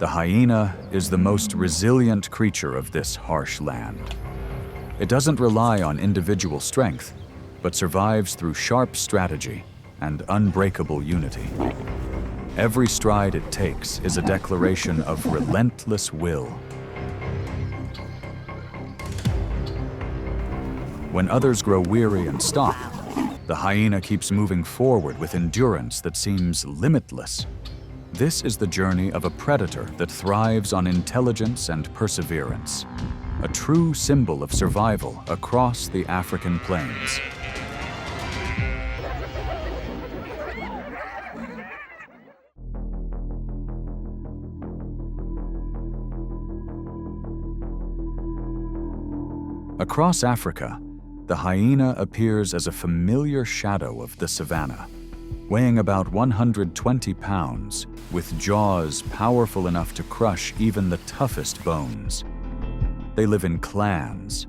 The hyena is the most resilient creature of this harsh land. It doesn't rely on individual strength, but survives through sharp strategy and unbreakable unity. Every stride it takes is a declaration of relentless will. When others grow weary and stop, the hyena keeps moving forward with endurance that seems limitless. This is the journey of a predator that thrives on intelligence and perseverance, a true symbol of survival across the African plains. Across Africa, the hyena appears as a familiar shadow of the savannah, weighing about 120 pounds, with jaws powerful enough to crush even the toughest bones. They live in clans,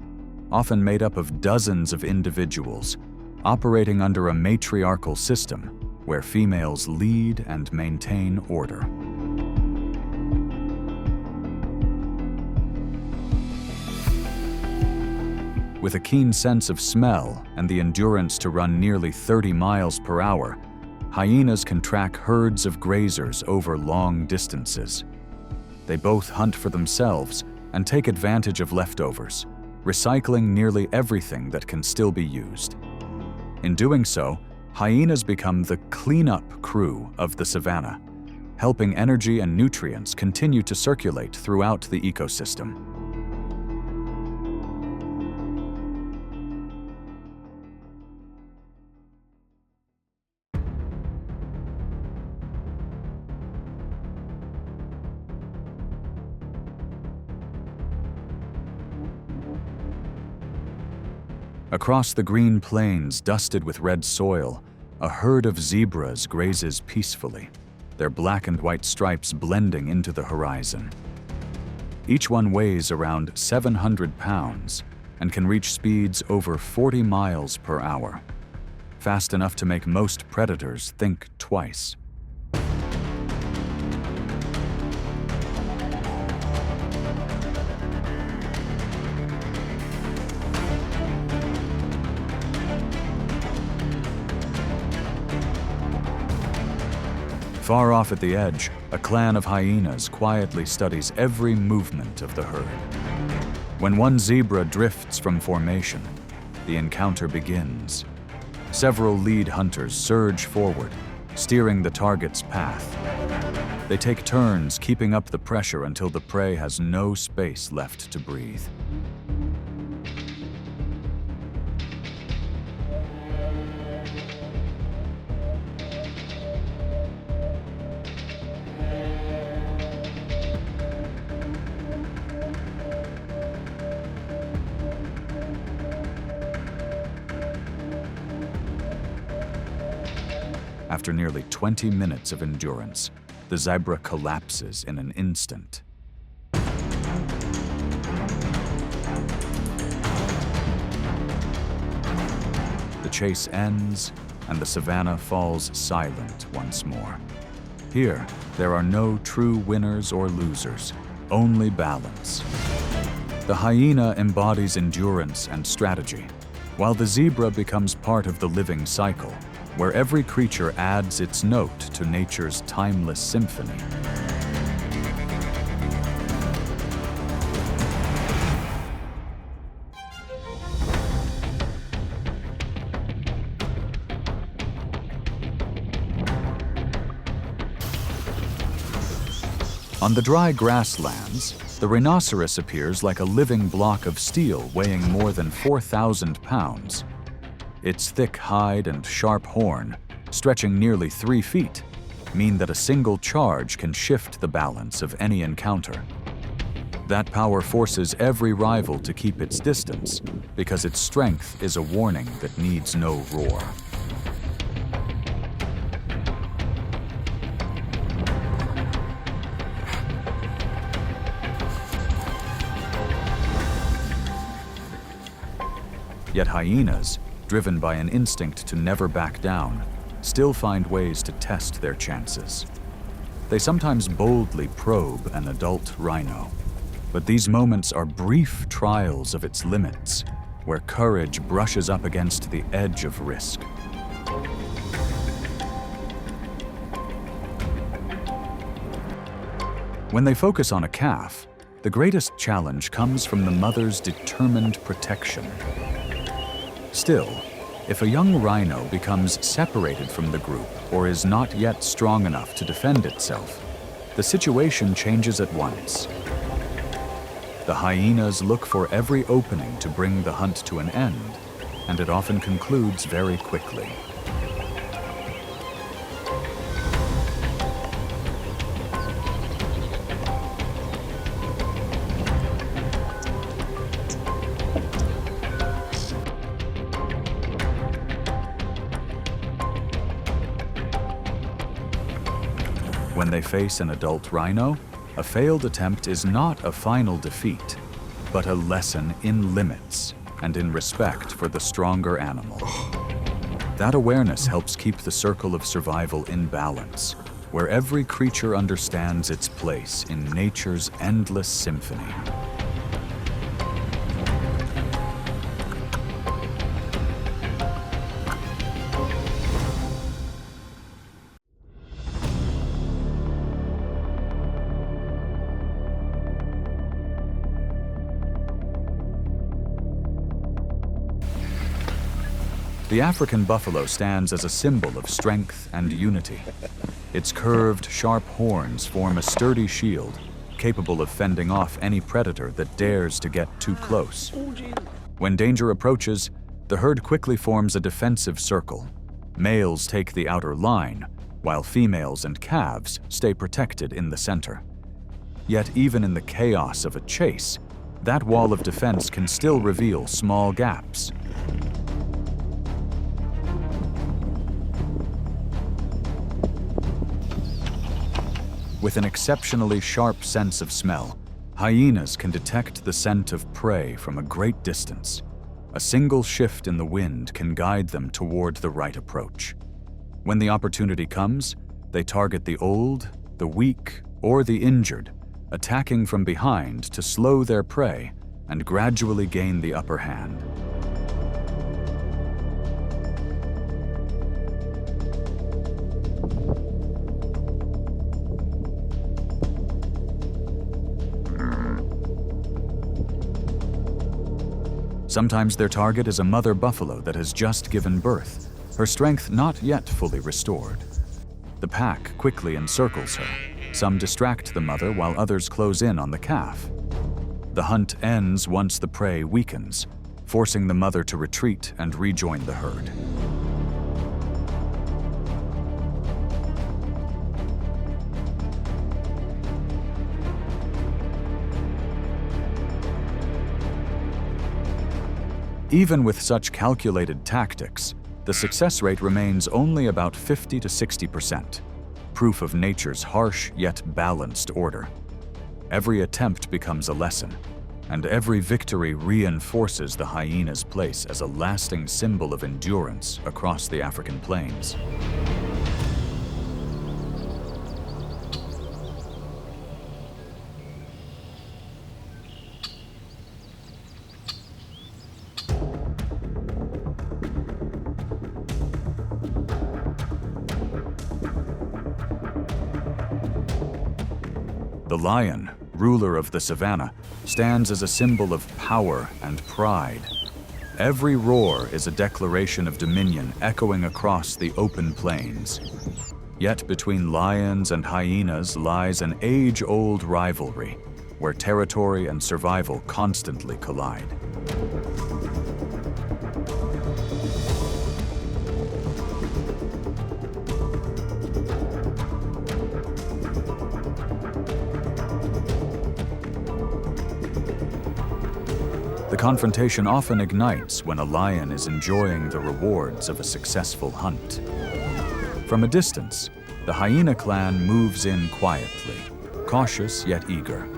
often made up of dozens of individuals, operating under a matriarchal system where females lead and maintain order. With a keen sense of smell and the endurance to run nearly 30 miles per hour, hyenas can track herds of grazers over long distances. They both hunt for themselves and take advantage of leftovers, recycling nearly everything that can still be used. In doing so, hyenas become the cleanup crew of the savannah, helping energy and nutrients continue to circulate throughout the ecosystem. Across the green plains dusted with red soil, a herd of zebras grazes peacefully, their black and white stripes blending into the horizon. Each one weighs around 700 pounds and can reach speeds over 40 miles per hour, fast enough to make most predators think twice. Far off at the edge, a clan of hyenas quietly studies every movement of the herd. When one zebra drifts from formation, the encounter begins. Several lead hunters surge forward, steering the target's path. They take turns keeping up the pressure until the prey has no space left to breathe. After nearly 20 minutes of endurance, the zebra collapses in an instant. The chase ends, and the savannah falls silent once more. Here, there are no true winners or losers, only balance. The hyena embodies endurance and strategy, while the zebra becomes part of the living cycle, where every creature adds its note to nature's timeless symphony. On the dry grasslands, the rhinoceros appears like a living block of steel weighing more than 4,000 pounds. Its thick hide and sharp horn, stretching nearly 3 feet, mean that a single charge can shift the balance of any encounter. That power forces every rival to keep its distance, because its strength is a warning that needs no roar. Yet hyenas, driven by an instinct to never back down, still find ways to test their chances. They sometimes boldly probe an adult rhino. But these moments are brief trials of its limits, where courage brushes up against the edge of risk. When they focus on a calf, the greatest challenge comes from the mother's determined protection. Still, if a young rhino becomes separated from the group or is not yet strong enough to defend itself, the situation changes at once. The hyenas look for every opening to bring the hunt to an end, and it often concludes very quickly. When they face an adult rhino, a failed attempt is not a final defeat, but a lesson in limits and in respect for the stronger animal. That awareness helps keep the circle of survival in balance, where every creature understands its place in nature's endless symphony. The African buffalo stands as a symbol of strength and unity. Its curved, sharp horns form a sturdy shield, capable of fending off any predator that dares to get too close. When danger approaches, the herd quickly forms a defensive circle. Males take the outer line, while females and calves stay protected in the center. Yet even in the chaos of a chase, that wall of defense can still reveal small gaps. With an exceptionally sharp sense of smell, hyenas can detect the scent of prey from a great distance. A single shift in the wind can guide them toward the right approach. When the opportunity comes, they target the old, the weak, or the injured, attacking from behind to slow their prey and gradually gain the upper hand. Sometimes their target is a mother buffalo that has just given birth, her strength not yet fully restored. The pack quickly encircles her. Some distract the mother while others close in on the calf. The hunt ends once the prey weakens, forcing the mother to retreat and rejoin the herd. Even with such calculated tactics, the success rate remains only about 50 to 60%, proof of nature's harsh yet balanced order. Every attempt becomes a lesson, and every victory reinforces the hyena's place as a lasting symbol of endurance across the African plains. The lion, ruler of the savannah, stands as a symbol of power and pride. Every roar is a declaration of dominion echoing across the open plains. Yet between lions and hyenas lies an age-old rivalry, where territory and survival constantly collide. The confrontation often ignites when a lion is enjoying the rewards of a successful hunt. From a distance, the hyena clan moves in quietly, cautious yet eager.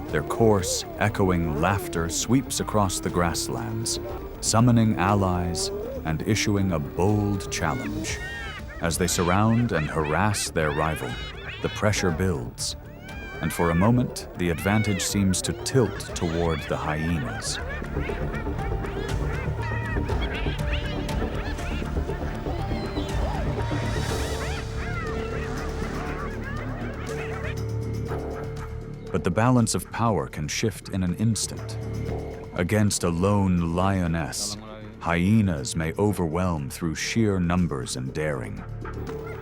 Their coarse, echoing laughter sweeps across the grasslands, summoning allies and issuing a bold challenge. As they surround and harass their rival, The pressure builds, and for a moment, the advantage seems to tilt toward the hyenas. But the balance of power can shift in an instant. Against a lone lioness, hyenas may overwhelm through sheer numbers and daring.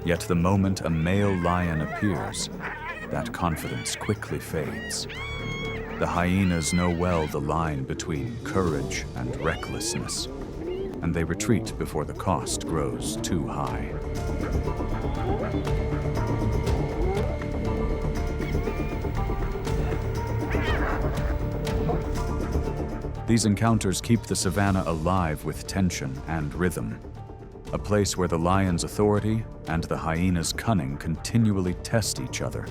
Yet the moment a male lion appears, that confidence quickly fades. The hyenas know well the line between courage and recklessness, and they retreat before the cost grows too high. These encounters keep the savannah alive with tension and rhythm, a place where the lion's authority and the hyena's cunning continually test each other,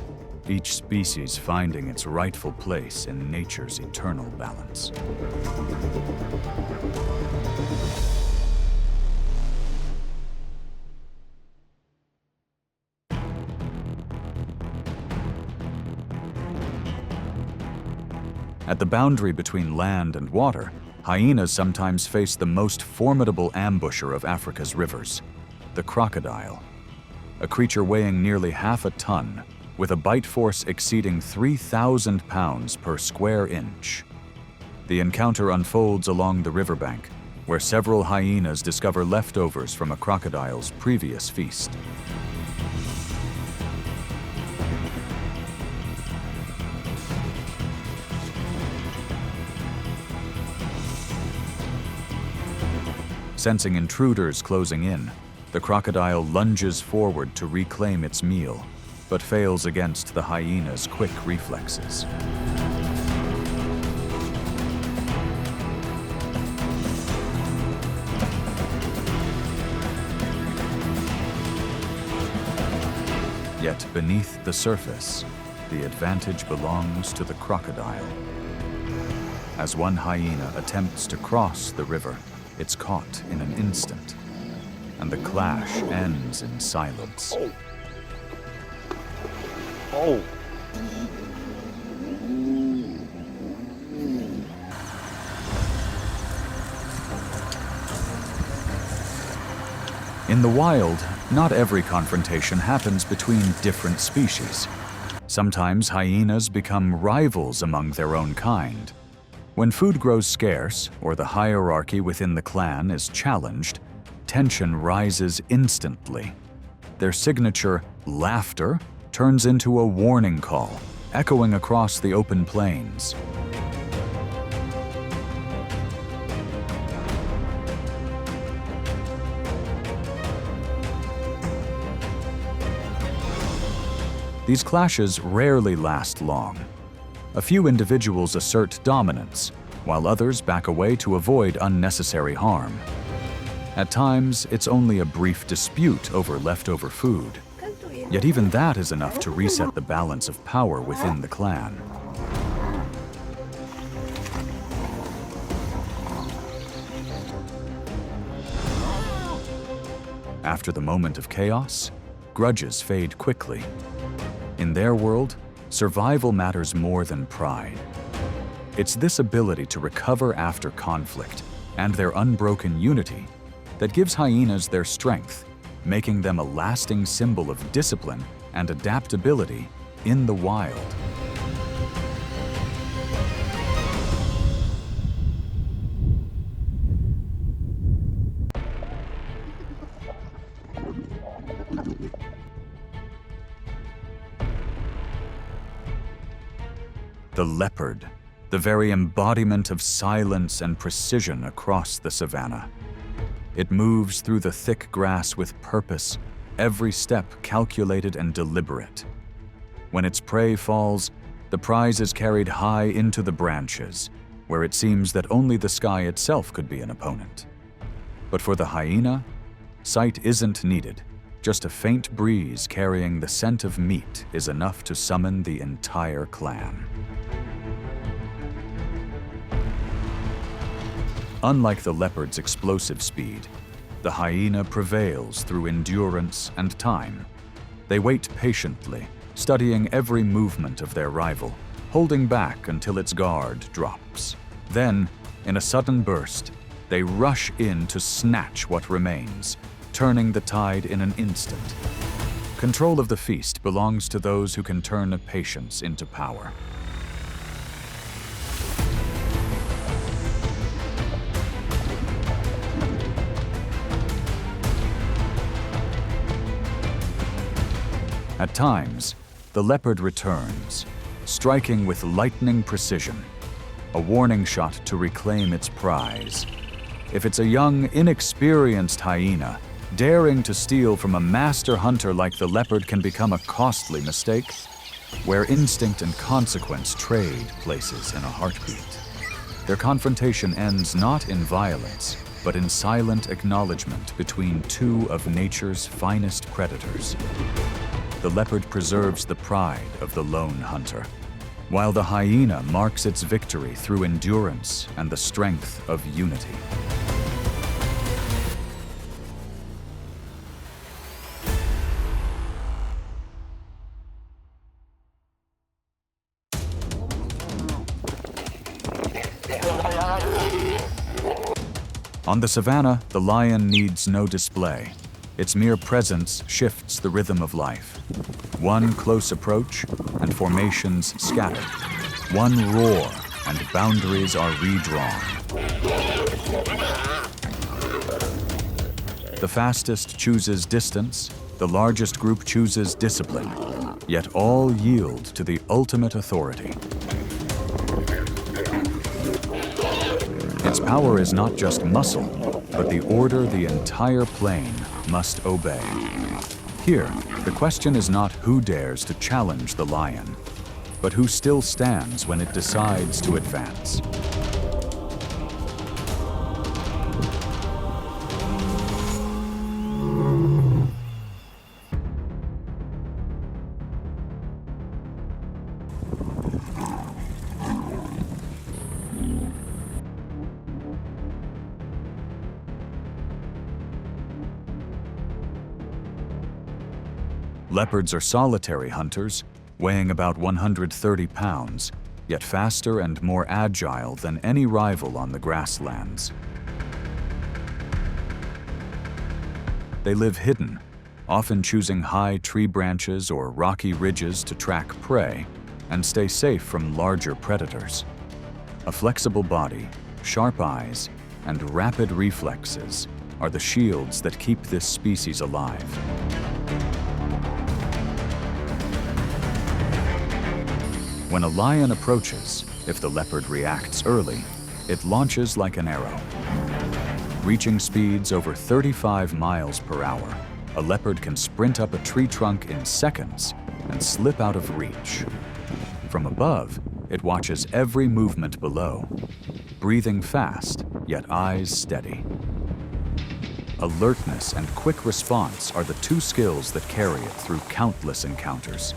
each species finding its rightful place in nature's eternal balance. At the boundary between land and water, hyenas sometimes face the most formidable ambusher of Africa's rivers, the crocodile. A creature weighing nearly half a ton, with a bite force exceeding 3,000 pounds per square inch. The encounter unfolds along the riverbank, where several hyenas discover leftovers from a crocodile's previous feast. Sensing intruders closing in, the crocodile lunges forward to reclaim its meal, but fails against the hyena's quick reflexes. Yet beneath the surface, the advantage belongs to the crocodile. As one hyena attempts to cross the river, it's caught in an instant, and the clash ends in silence. Oh. In the wild, not every confrontation happens between different species. Sometimes hyenas become rivals among their own kind. When food grows scarce, or the hierarchy within the clan is challenged, tension rises instantly. Their signature laughter turns into a warning call, echoing across the open plains. These clashes rarely last long. A few individuals assert dominance, while others back away to avoid unnecessary harm. At times, it's only a brief dispute over leftover food. Yet even that is enough to reset the balance of power within the clan. After the moment of chaos, grudges fade quickly. In their world, survival matters more than pride. It's this ability to recover after conflict and their unbroken unity that gives hyenas their strength, making them a lasting symbol of discipline and adaptability in the wild. The leopard, the very embodiment of silence and precision across the savannah. It moves through the thick grass with purpose, every step calculated and deliberate. When its prey falls, the prize is carried high into the branches, where it seems that only the sky itself could be an opponent. But for the hyena, sight isn't needed. Just a faint breeze carrying the scent of meat is enough to summon the entire clan. Unlike the leopard's explosive speed, the hyena prevails through endurance and time. They wait patiently, studying every movement of their rival, holding back until its guard drops. Then, in a sudden burst, they rush in to snatch what remains, turning the tide in an instant. Control of the feast belongs to those who can turn patience into power. At times, the leopard returns, striking with lightning precision, a warning shot to reclaim its prize. If it's a young, inexperienced hyena, daring to steal from a master hunter like the leopard can become a costly mistake, where instinct and consequence trade places in a heartbeat. Their confrontation ends not in violence, but in silent acknowledgement between two of nature's finest predators. The leopard preserves the pride of the lone hunter, while the hyena marks its victory through endurance and the strength of unity. On the savannah, the lion needs no display. Its mere presence shifts the rhythm of life. One close approach, and formations scatter. One roar, and boundaries are redrawn. The fastest chooses distance, the largest group chooses discipline, yet all yield to the ultimate authority. Its power is not just muscle, but the order the entire plain must obey. Here, the question is not who dares to challenge the lion, but who still stands when it decides to advance. Leopards are solitary hunters, weighing about 130 pounds, yet faster and more agile than any rival on the grasslands. They live hidden, often choosing high tree branches or rocky ridges to track prey and stay safe from larger predators. A flexible body, sharp eyes, and rapid reflexes are the shields that keep this species alive. When a lion approaches, if the leopard reacts early, it launches like an arrow. Reaching speeds over 35 miles per hour, a leopard can sprint up a tree trunk in seconds and slip out of reach. From above, it watches every movement below, breathing fast, yet eyes steady. Alertness and quick response are the two skills that carry it through countless encounters.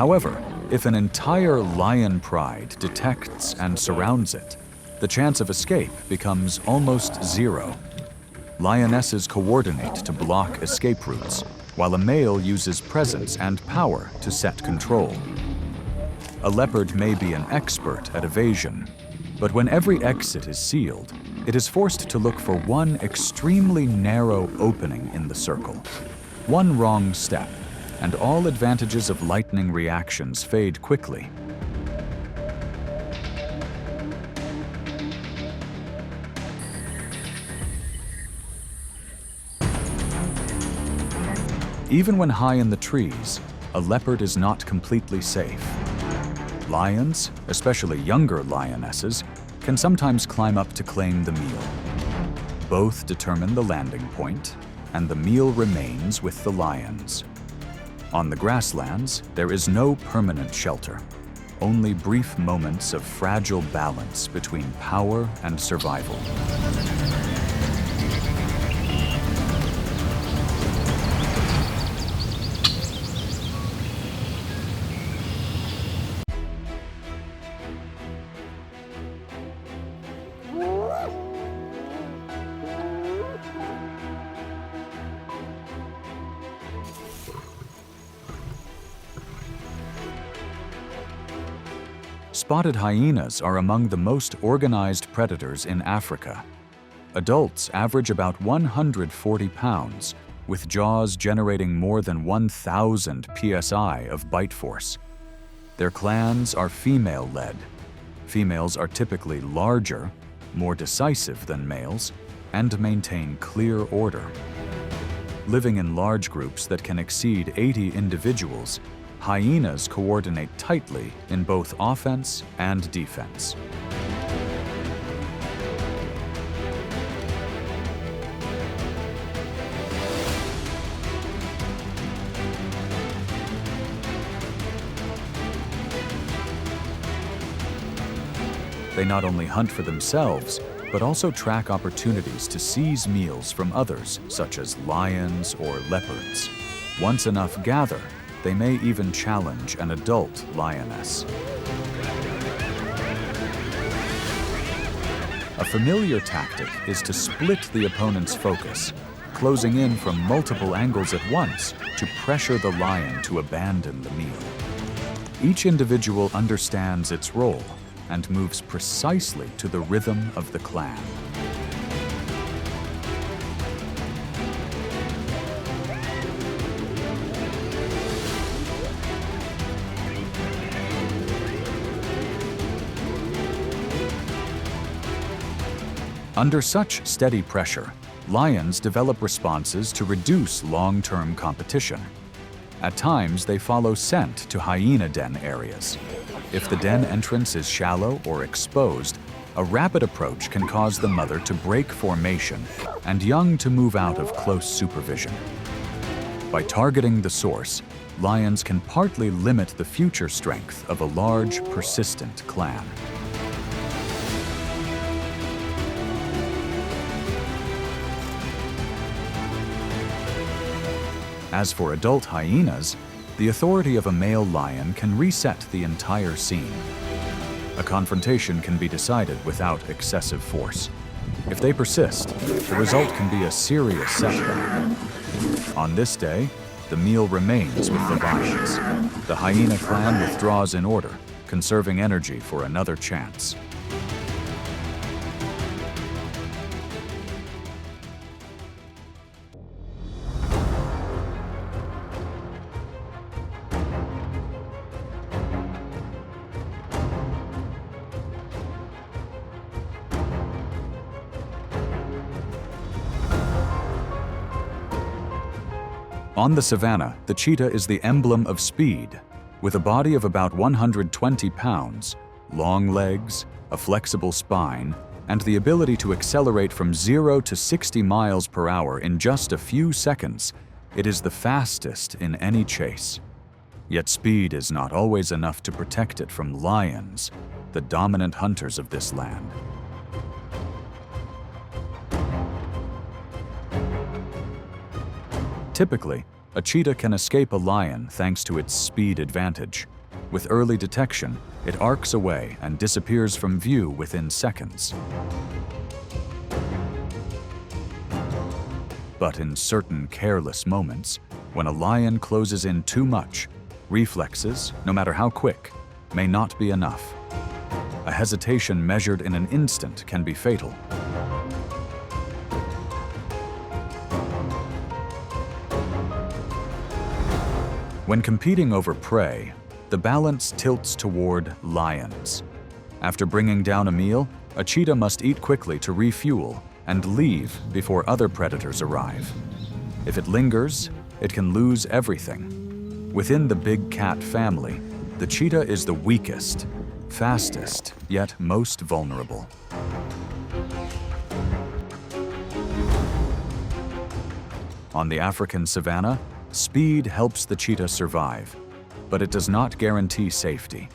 However, if an entire lion pride detects and surrounds it, the chance of escape becomes almost zero. Lionesses coordinate to block escape routes, while a male uses presence and power to set control. A leopard may be an expert at evasion, but when every exit is sealed, it is forced to look for one extremely narrow opening in the circle. One wrong step, and all advantages of lightning reactions fade quickly. Even when high in the trees, a leopard is not completely safe. Lions, especially younger lionesses, can sometimes climb up to claim the meal. Both determine the landing point, and the meal remains with the lions. On the grasslands, there is no permanent shelter, only brief moments of fragile balance between power and survival. Spotted hyenas are among the most organized predators in Africa. Adults average about 140 pounds, with jaws generating more than 1,000 psi of bite force. Their clans are female-led. Females are typically larger, more decisive than males, and maintain clear order. Living in large groups that can exceed 80 individuals, hyenas coordinate tightly in both offense and defense. They not only hunt for themselves, but also track opportunities to seize meals from others, such as lions or leopards. Once enough gather, they may even challenge an adult lioness. A familiar tactic is to split the opponent's focus, closing in from multiple angles at once to pressure the lion to abandon the meal. Each individual understands its role and moves precisely to the rhythm of the clan. Under such steady pressure, lions develop responses to reduce long-term competition. At times, they follow scent to hyena den areas. If the den entrance is shallow or exposed, a rapid approach can cause the mother to break formation and young to move out of close supervision. By targeting the source, lions can partly limit the future strength of a large, persistent clan. As for adult hyenas, the authority of a male lion can reset the entire scene. A confrontation can be decided without excessive force. If they persist, the result can be a serious setback. On this day, the meal remains with the lions. The hyena clan withdraws in order, conserving energy for another chance. On the savannah, the cheetah is the emblem of speed. With a body of about 120 pounds, long legs, a flexible spine, and the ability to accelerate from 0 to 60 miles per hour in just a few seconds, it is the fastest in any chase. Yet speed is not always enough to protect it from lions, the dominant hunters of this land. Typically, a cheetah can escape a lion thanks to its speed advantage. With early detection, it arcs away and disappears from view within seconds. But in certain careless moments, when a lion closes in too much, reflexes, no matter how quick, may not be enough. A hesitation measured in an instant can be fatal. When competing over prey, the balance tilts toward lions. After bringing down a meal, a cheetah must eat quickly to refuel and leave before other predators arrive. If it lingers, it can lose everything. Within the big cat family, the cheetah is the weakest, fastest, yet most vulnerable. On the African savanna, speed helps the cheetah survive, but it does not guarantee safety.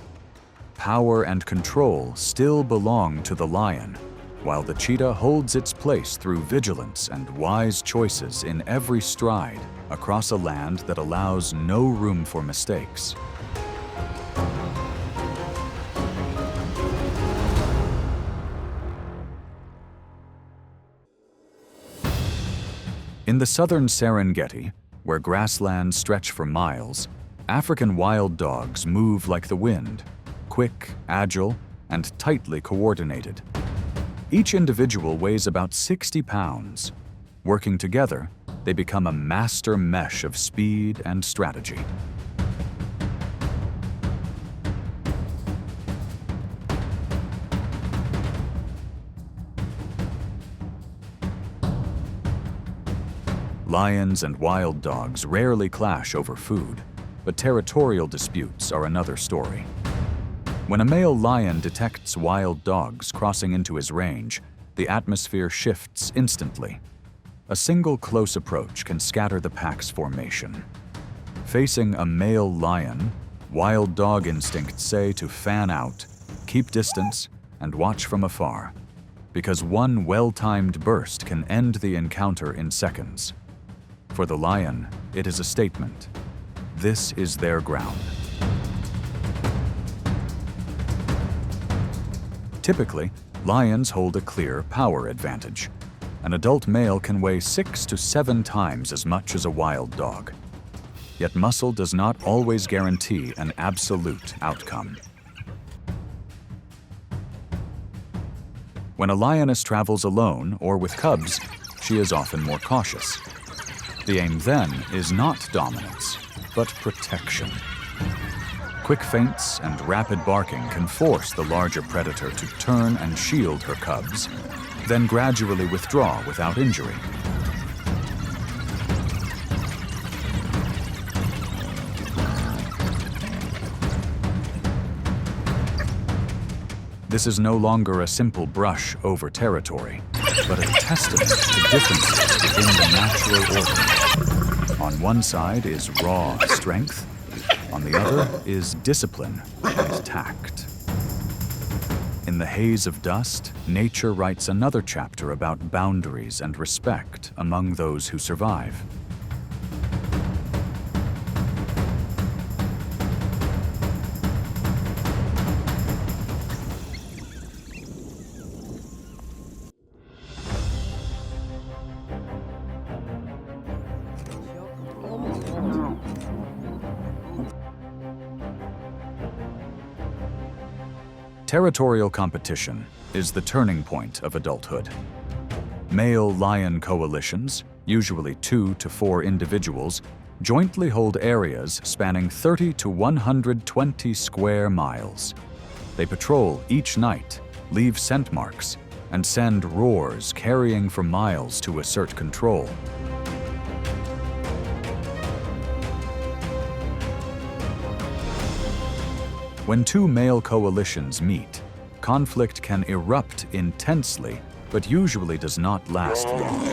Power and control still belong to the lion, while the cheetah holds its place through vigilance and wise choices in every stride across a land that allows no room for mistakes. In the southern Serengeti, where grasslands stretch for miles, African wild dogs move like the wind, quick, agile, and tightly coordinated. Each individual weighs about 60 pounds. Working together, they become a master mesh of speed and strategy. Lions and wild dogs rarely clash over food, but territorial disputes are another story. When a male lion detects wild dogs crossing into his range, the atmosphere shifts instantly. A single close approach can scatter the pack's formation. Facing a male lion, wild dog instincts say to fan out, keep distance, and watch from afar, because one well-timed burst can end the encounter in seconds. For the lion, it is a statement. This is their ground. Typically, lions hold a clear power advantage. An adult male can weigh 6 to 7 times as much as a wild dog. Yet muscle does not always guarantee an absolute outcome. When a lioness travels alone or with cubs, she is often more cautious. The aim then is not dominance, but protection. Quick feints and rapid barking can force the larger predator to turn and shield her cubs, then gradually withdraw without injury. This is no longer a simple brush over territory, but a testament to differences within the natural order. On one side is raw strength, on the other is discipline and tact. In the haze of dust, nature writes another chapter about boundaries and respect among those who survive. Territorial competition is the turning point of adulthood. Male lion coalitions, usually 2 to 4 individuals, jointly hold areas spanning 30 to 120 square miles. They patrol each night, leave scent marks, and send roars carrying for miles to assert control. When 2 male coalitions meet, conflict can erupt intensely, but usually does not last long.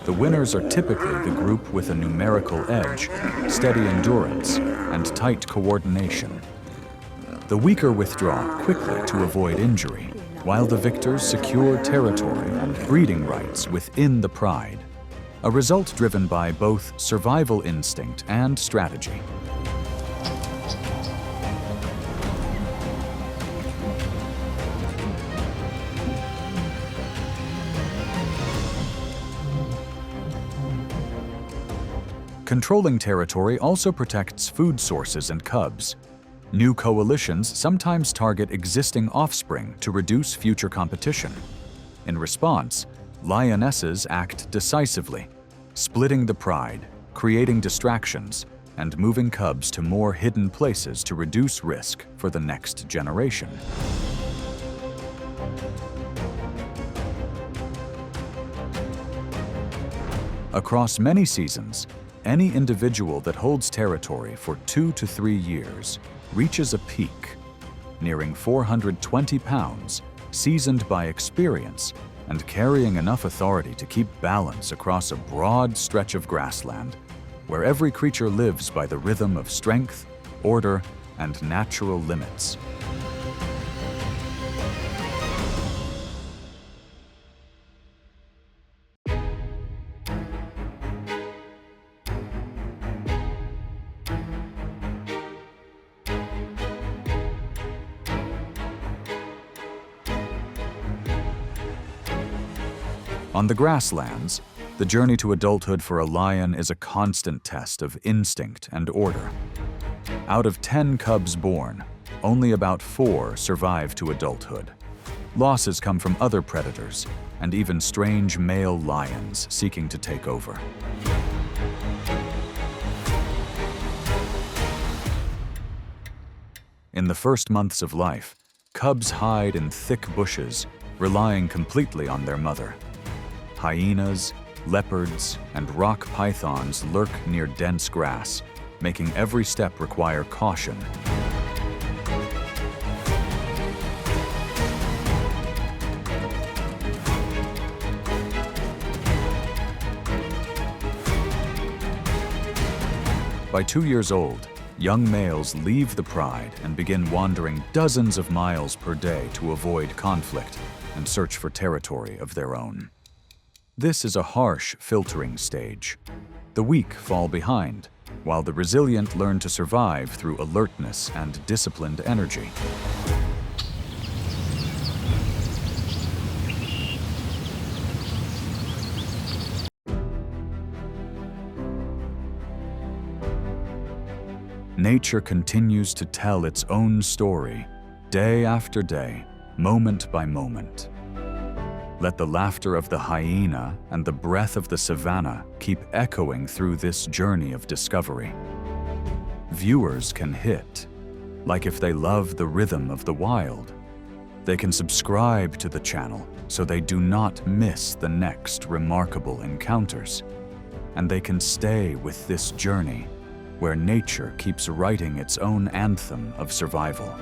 The winners are typically the group with a numerical edge, steady endurance, and tight coordination. The weaker withdraw quickly to avoid injury, while the victors secure territory and breeding rights within the pride, a result driven by both survival instinct and strategy. Controlling territory also protects food sources and cubs. New coalitions sometimes target existing offspring to reduce future competition. In response, lionesses act decisively, splitting the pride, creating distractions, and moving cubs to more hidden places to reduce risk for the next generation. Across many seasons, any individual that holds territory for 2 to 3 years reaches a peak, nearing 420 pounds, seasoned by experience and carrying enough authority to keep balance across a broad stretch of grassland, where every creature lives by the rhythm of strength, order, and natural limits. On the grasslands, the journey to adulthood for a lion is a constant test of instinct and order. Out of 10 cubs born, only about 4 survive to adulthood. Losses come from other predators, and even strange male lions seeking to take over. In the first months of life, cubs hide in thick bushes, relying completely on their mother. Hyenas, leopards, and rock pythons lurk near dense grass, making every step require caution. By 2 years old, young males leave the pride and begin wandering dozens of miles per day to avoid conflict and search for territory of their own. This is a harsh filtering stage. The weak fall behind, while the resilient learn to survive through alertness and disciplined energy. Nature continues to tell its own story, day after day, moment by moment. Let the laughter of the hyena and the breath of the savannah keep echoing through this journey of discovery. Viewers can hit, like if they love the rhythm of the wild. They can subscribe to the channel so they do not miss the next remarkable encounters. And they can stay with this journey where nature keeps writing its own anthem of survival.